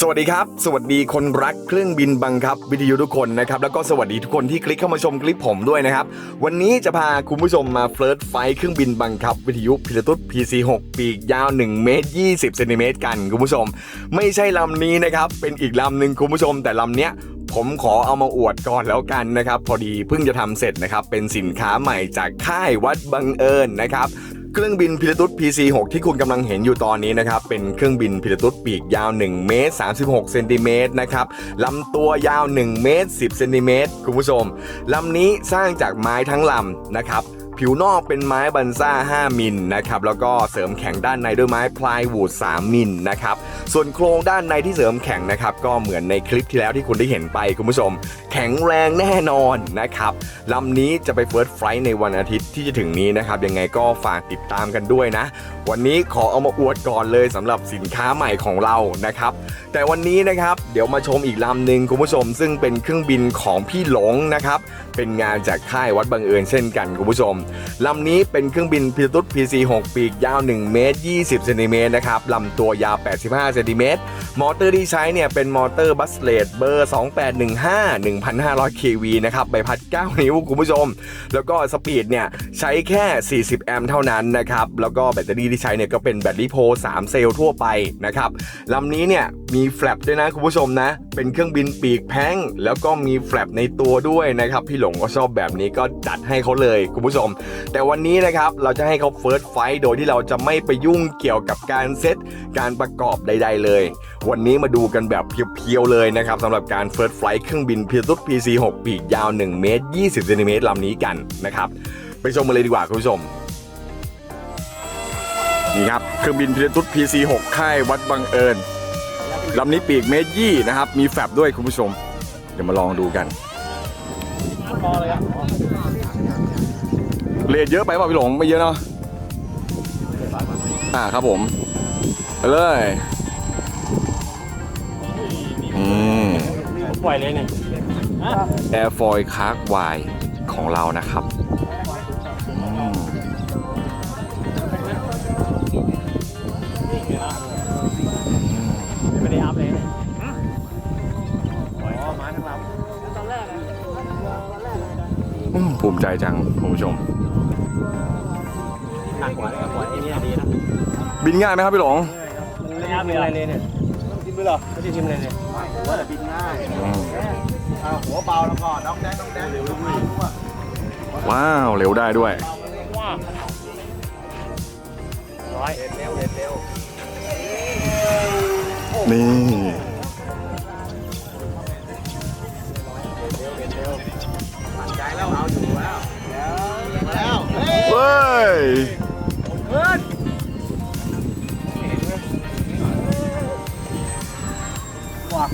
สวัสดีครับสวัสดีคนรักเครื่องบินบังคับวิทยุทุกคนนะครับแล้วก็สวัสดีทุกคนที่คลิกเข้ามาชมคลิปผมด้วยนะครับวันนี้จะพาคุณผู้ชมมาเฟิร์สไฟล์เครื่องบินบังคับวิทยุพิลตุส PC6 ปีกยาว1เมตร20เซนติเมตรกันคุณผู้ชมไม่ใช่ลำนี้นะครับเป็นอีกลำหนึ่งคุณผู้ชมแต่ลำเนี้ยผมขอเอามาอวดก่อนแล้วกันนะครับพอดีเพิ่งจะทำเสร็จนะครับเป็นสินค้าใหม่จากค่ายวัดบังเอิญนะครับเครื่องบินพิลตุส PC6 ที่คุณกำลังเห็นอยู่ตอนนี้นะครับเป็นเครื่องบินพิลตุสปีกยาว1เมตร36เซนติเมตรนะครับลำตัวยาว1เมตร10เซนติเมตรคุณผู้ชมลำนี้สร้างจากไม้ทั้งลำนะครับผิวนอกเป็นไม้บันซ่า5มิลนะครับแล้วก็เสริมแข็งด้านในด้วยไม้พลายวูด3มิลนะครับส่วนโครงด้านในที่เสริมแข็งนะครับก็เหมือนในคลิปที่แล้วที่คุณได้เห็นไปคุณผู้ชมแข็งแรงแน่นอนนะครับลำนี้จะไปเฟิร์สไฟล์ในวันอาทิตย์ที่จะถึงนี้นะครับยังไงก็ฝากติดตามกันด้วยนะวันนี้ขอเอามาอวดก่อนเลยสำหรับสินค้าใหม่ของเรานะครับแต่วันนี้นะครับเดี๋ยวมาชมอีกลำหนึ่งคุณผู้ชมซึ่งเป็นเครื่องบินของพี่หลงนะครับเป็นงานจากค่ายวัดบังเอิญเช่นกันคุณผู้ชมลำนี้เป็นเครื่องบินพิลตุส PC6 ปีกยาว1เมตร20เซนติเมตรนะครับลำตัวยาว85เซนติเมตรมอเตอร์ที่ใช้เนี่ยเป็นมอเตอร์บัสเลดเบอร์2815 1,500 kV นะครับใบพัด9นิ้วคุณผู้ชมแล้วก็สปีดเนี่ยใช้แค่40แอมป์เท่านั้นนะครับแล้วก็แบตเตอรี่ที่ใช้เนี่ยก็เป็นแบตลิโพ3เซลล์ทั่วไปนะครับลำนี้เนี่ยมีแฟลปด้วยนะคุณผู้ชมนะเป็นเครื่องบินปีกแพ้งแล้วก็มีแฟลปในตัวด้วยนะครับพี่หลงก็ชอบแบบนี้ก็จัดให้เขาเลยคุณผู้ชมแต่วันนี้นะครับเราจะให้เขาเฟิร์สไฟล์โดยที่เราจะไม่ไปยุ่งเกี่ยวกับการเซตการประกอบใดๆเลยวันนี้มาดูกันแบบเพียวๆเลยนะครับสำหรับการเฟิร์สไฟล์เครื่องบินพิลตุส PC6 ปีกยาว1เมตร20เซนติเมตรลำนี้กันนะครับไปชมกันเลยดีกว่าคุณผู้ชมนี่ครับเครื่องบินพิลตุส PC6 ค่ายวัดบังเอิญลำนี้ปีกเมตร20นะครับมีแฟลปด้วยคุณผู้ชมเดี๋ยวมาลองดูกันเรทเยอะไปเปล่าพี่หลงไม่เยอะเนาะครับผมไปเลยปล่อยเลยเนี่ย Air Foil Cark Y ของเรานะครับไม่ได้อัพเลยมาทั้งลำตอนแรกภูมิใจจังคุณผู้ชมหนักกว่าปล่อยไอ้นี่ดีนะบินง่ายไหมครับพี่หลงไม่ได้อัพอะไรเลยเนี่ยกินไปหรอไม่ได้กินอะไรเลยว่าแต่บินง่ายหัวเบาแล้วก็น้องแดงเร็วด้วยว้าวเร็วได้ด้วยว้าวร้อยเร็วนี่ใจแล้วเอาอยู่แล้วเฮ้ยว้า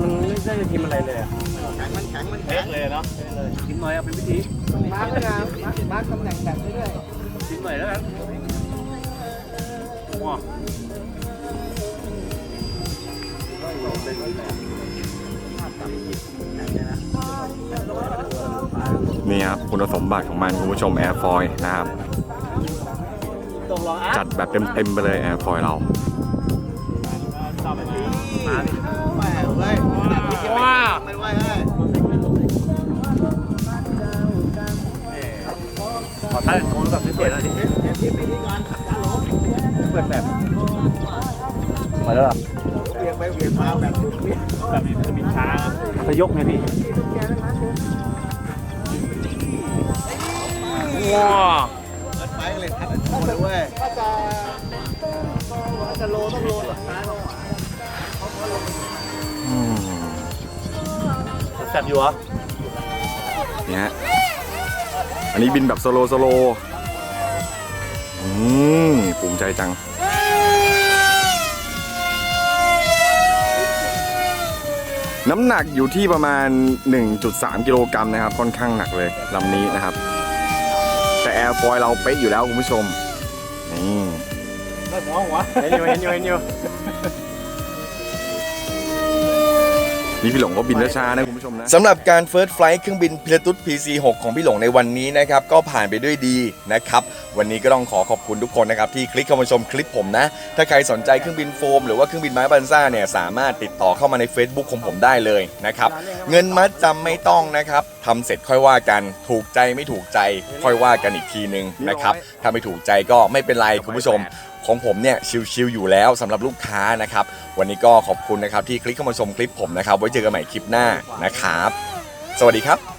มันไม่ใช่ทีมอะไรเลยอ่ะแข็งเลยเนาะทีมหน่อยเอาเป็นวิธีมาร์กงานมาร์กตำแหน่งแบบเรื่อยๆทีมหน่อยแล้วกันว้านี่ครับคุณสมบัติของมันคุณผู้ชม Air Foil นะครับจัดแบบเต็มๆไปเลย Air Foil เราว้าขอท่านโค้งกับพิเศษหน่อยดิเปิดแบบมาแล้วเวียงไปเวียงมาแบบจะบินช้าจะยกไงพี่ว้าไปเลยทัดโค้งเลยเว้ยถ้าจะโลต้องโลหรอแซ่บอยู่เหรอเนี่ย อันนี้บินแบบโซโลภูมิใจจังน้ำหนักอยู่ที่ประมาณ 1.3 กิโลกรัมนะครับค่อนข้างหนักเลยลำนี้นะครับแต่แอร์ฟอยล์เราเป๊ะอยู่แล้วคุณผู้ชมนี่ได้หัวเห็นอยู่ นี่พี่หลงก็บินช้าๆนะคุณผู้ชมนะ สำหรับการ First Flight เครื่องบินพิลตุส PC6 ของพี่หลงในวันนี้นะครับก็ผ่านไปด้วยดีนะครับวันนี้ก็ต้องขอบคุณทุกคนนะครับที่คลิกเข้ามาชมคลิปผมนะถ้าใครสนใจเครื่องบินโฟมหรือว่าเครื่องบินไม้บันซ่าเนี่ยสามารถติดต่อเข้ามาใน Facebook ของผมได้เลยนะครับเงินมัดจำไม่ต้องนะครับทำเสร็จค่อยว่ากันถูกใจไม่ถูกใจค่อยว่ากันอีกทีนึงนะครับถ้าไม่ถูกใจก็ไม่เป็นไรคุณผู้ชมของผมเนี่ยชิลๆอยู่แล้วสำหรับลูกค้านะครับวันนี้ก็ขอบคุณนะครับที่คลิกเข้ามาชมคลิปผมนะครับไว้เจอกันใหม่คลิปหน้านะครับสวัสดีครับ